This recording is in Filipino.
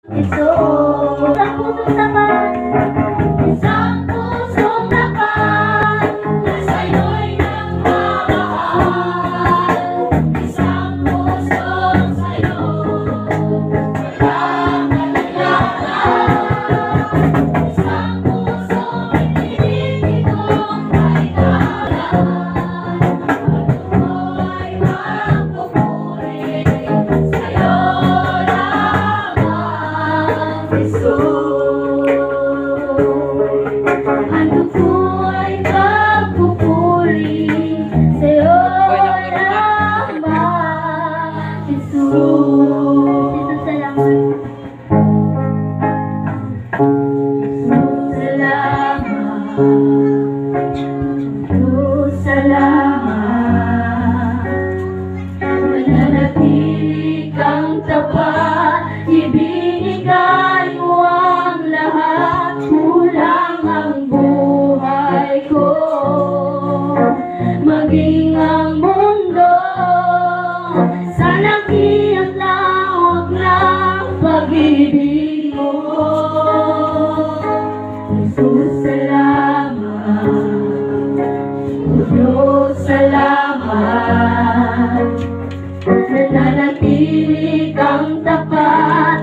Isang pusong tapat, isang pusong tapat, na sa'yo'y nagmamahal. Isang pusong sa'yo, walang kalilangan. Isang pusong ibig kong may dalan. Ako ay magpupuri sa'yo lamang, Jesus. Ano po ay magpupuri sa'yo lamang, Jesus. Jesus, salamat. Jesus, salamat. Mananatili kang tapat, ibinigay mo ang lahat, kulang ang buhay ko, maging ang mundo sa laki at lawak ng pag-ibig mo. Jesus, salamat. Diyos, salamat. Nananatili kang tapat,